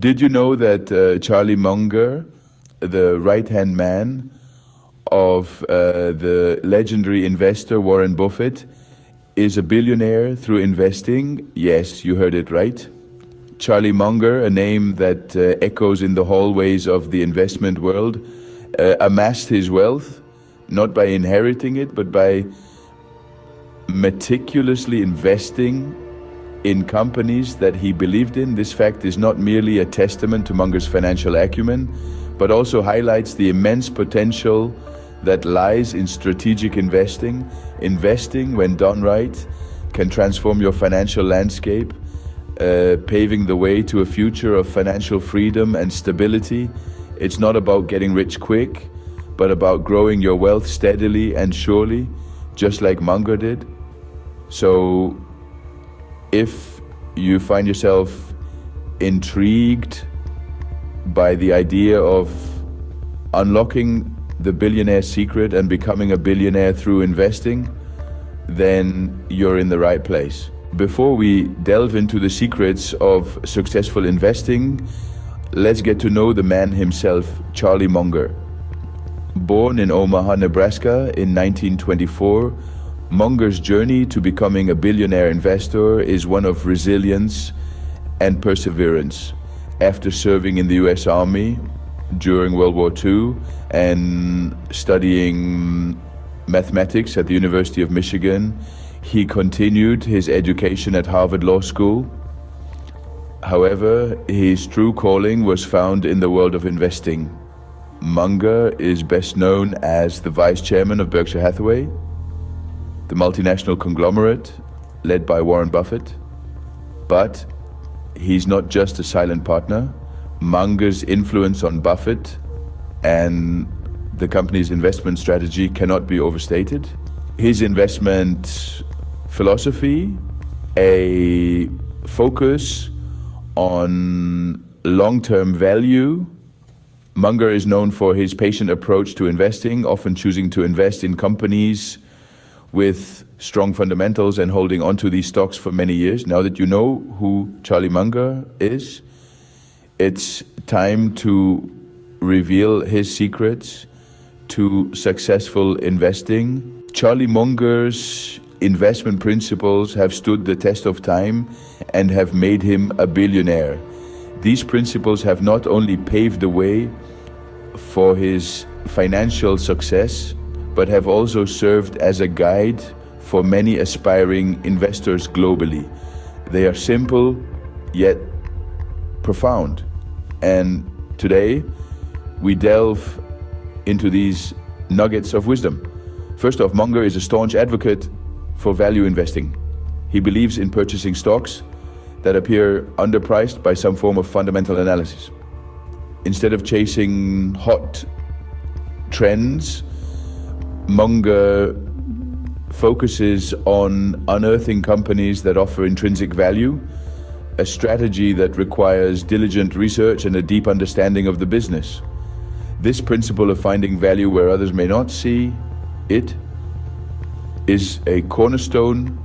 Did you know that Charlie Munger, the right-hand man of the legendary investor Warren Buffett, is a billionaire through investing? Yes, you heard it right. Charlie Munger, a name that echoes in the hallways of the investment world, amassed his wealth not by inheriting it, but by meticulously investing in companies that he believed in. This fact is not merely a testament to Munger's financial acumen, but also highlights the immense potential that lies in strategic investing. Investing, when done right, can transform your financial landscape, paving the way to a future of financial freedom and stability. It's not about getting rich quick, but about growing your wealth steadily and surely, just like Munger did. So if you find yourself intrigued by the idea of unlocking the billionaire secret and becoming a billionaire through investing, then you're in the right place. Before we delve into the secrets of successful investing, let's get to know the man himself, Charlie Munger. Born in Omaha, Nebraska in 1924, Munger's journey to becoming a billionaire investor is one of resilience and perseverance. After serving in the US Army during World War II and studying mathematics at the University of Michigan, he continued his education at Harvard Law School. However, his true calling was found in the world of investing. Munger is best known as the vice chairman of Berkshire Hathaway, the multinational conglomerate led by Warren Buffett. But he's not just a silent partner. Munger's influence on Buffett and the company's investment strategy cannot be overstated. His investment philosophy, a focus on long-term value. Munger is known for his patient approach to investing, often choosing to invest in companies with strong fundamentals and holding onto these stocks for many years. Now that you know who Charlie Munger is, it's time to reveal his secrets to successful investing. Charlie Munger's investment principles have stood the test of time and have made him a billionaire. These principles have not only paved the way for his financial success, but have also served as a guide for many aspiring investors globally. They are simple, yet profound. And today, we delve into these nuggets of wisdom. First off, Munger is a staunch advocate for value investing. He believes in purchasing stocks that appear underpriced by some form of fundamental analysis. Instead of chasing hot trends, Munger focuses on unearthing companies that offer intrinsic value, a strategy that requires diligent research and a deep understanding of the business. This principle of finding value where others may not see it is a cornerstone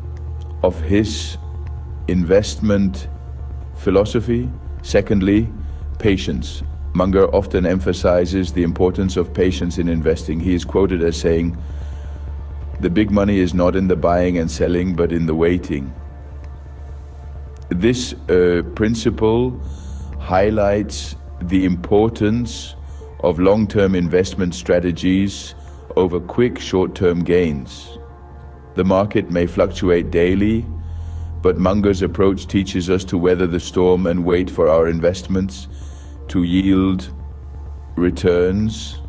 of his investment philosophy. Secondly, patience. Munger often emphasizes the importance of patience in investing. He is quoted as saying, "The big money is not in the buying and selling, but in the waiting." This principle highlights the importance of long-term investment strategies over quick short-term gains. The market may fluctuate daily, but Munger's approach teaches us to weather the storm and wait for our investments to yield returns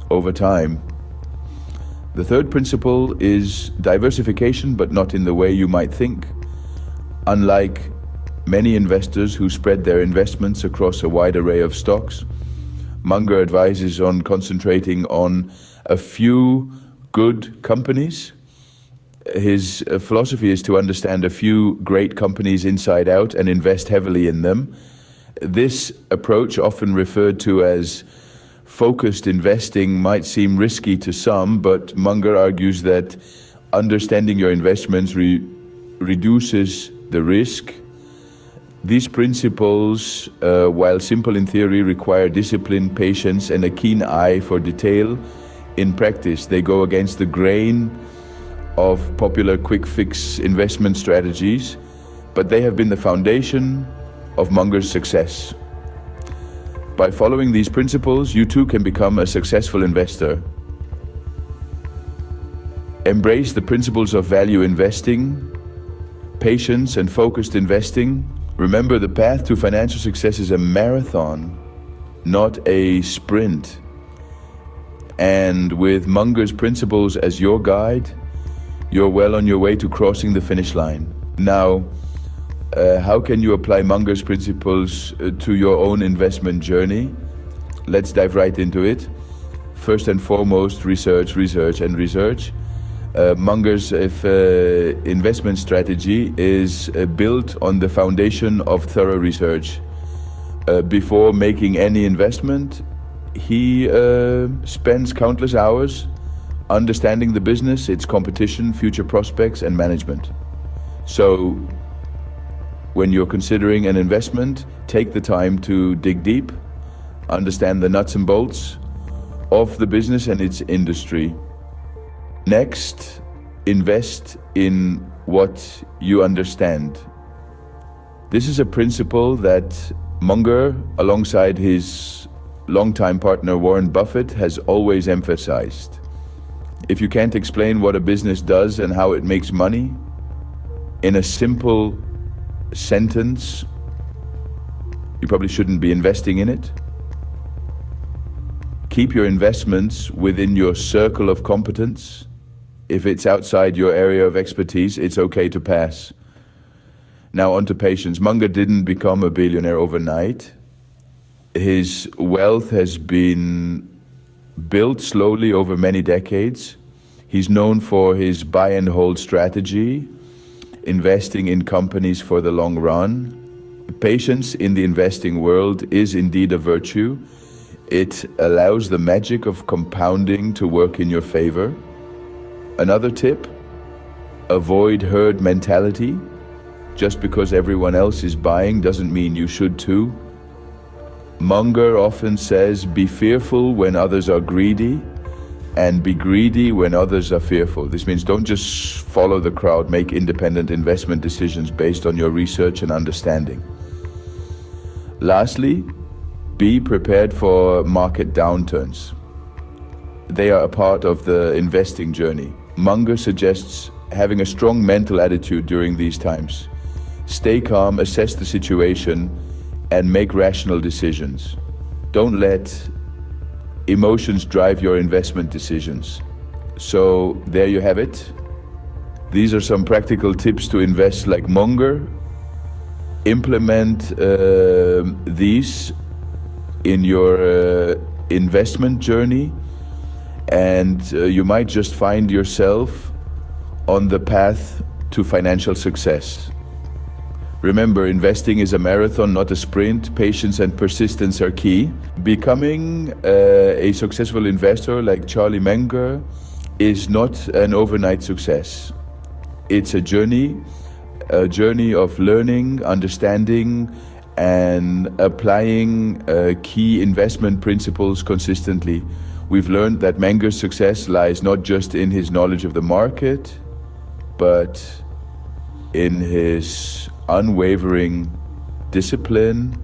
over time. The third principle is diversification, but not in the way you might think. Unlike many investors who spread their investments across a wide array of stocks, Munger advises on concentrating on a few good companies. His philosophy is to understand a few great companies inside out and invest heavily in them. This approach, often referred to as focused investing, might seem risky to some, but Munger argues that understanding your investments reduces the risk These principles, while simple in theory, require discipline, patience, and a keen eye for detail. In practice, they go against the grain of popular quick-fix investment strategies, but they have been the foundation of Munger's success. By following these principles, you too can become a successful investor. Embrace the principles of value investing, patience, and focused investing. Remember, the path to financial success is a marathon, not a sprint. And with Munger's principles as your guide, you're well on your way to crossing the finish line. Now, how can you apply Munger's principles to your own investment journey? Let's dive right into it. First and foremost, research, and research. Munger's investment strategy is built on the foundation of thorough research. Before making any investment, he spends countless hours understanding the business, its competition, future prospects, and management. So, when you're considering an investment, take the time to dig deep, understand the nuts and bolts of the business and its industry. Next, invest in what you understand. This is a principle that Munger, alongside his longtime partner Warren Buffett, has always emphasized. If you can't explain what a business does and how it makes money in a simple sentence, you probably shouldn't be investing in it. Keep your investments within your circle of competence. If it's outside your area of expertise, it's okay to pass. Now on to patience. Munger didn't become a billionaire overnight. His wealth has been built slowly over many decades. He's known for his buy and hold strategy, investing in companies for the long run. Patience in the investing world is indeed a virtue. It allows the magic of compounding to work in your favor. Another tip, avoid herd mentality. Just because everyone else is buying doesn't mean you should too. Munger often says, be fearful when others are greedy, and be greedy when others are fearful. This means don't just follow the crowd, make independent investment decisions based on your research and understanding. Lastly, be prepared for market downturns. They are a part of the investing journey. Munger suggests having a strong mental attitude during these times. Stay calm, assess the situation, and make rational decisions. Don't let emotions drive your investment decisions. So there you have it. These are some practical tips to invest like Munger. Implement these in your investment journey, and you might just find yourself on the path to financial success. Remember, investing is a marathon, not a sprint. Patience and persistence are key. Becoming a successful investor like Charlie Munger is not an overnight success. It's a journey of learning, understanding, and applying key investment principles consistently. We've learned that Munger's success lies not just in his knowledge of the market, but in his unwavering discipline,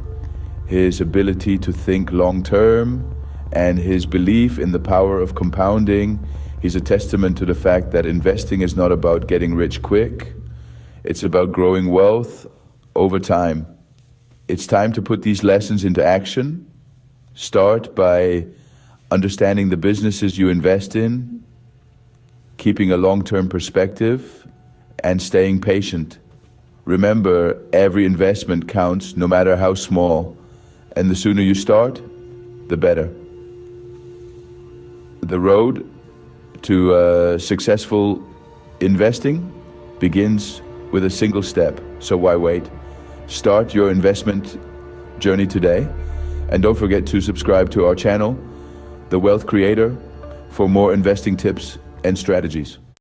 his ability to think long-term, and his belief in the power of compounding. He's a testament to the fact that investing is not about getting rich quick. It's about growing wealth over time. It's time to put these lessons into action. Start by understanding the businesses you invest in, keeping a long-term perspective, and staying patient. Remember, every investment counts, no matter how small, and the sooner you start, the better. The road to successful investing begins with a single step, so why wait? Start your investment journey today, and don't forget to subscribe to our channel, The Wealth Creator, for more investing tips and strategies.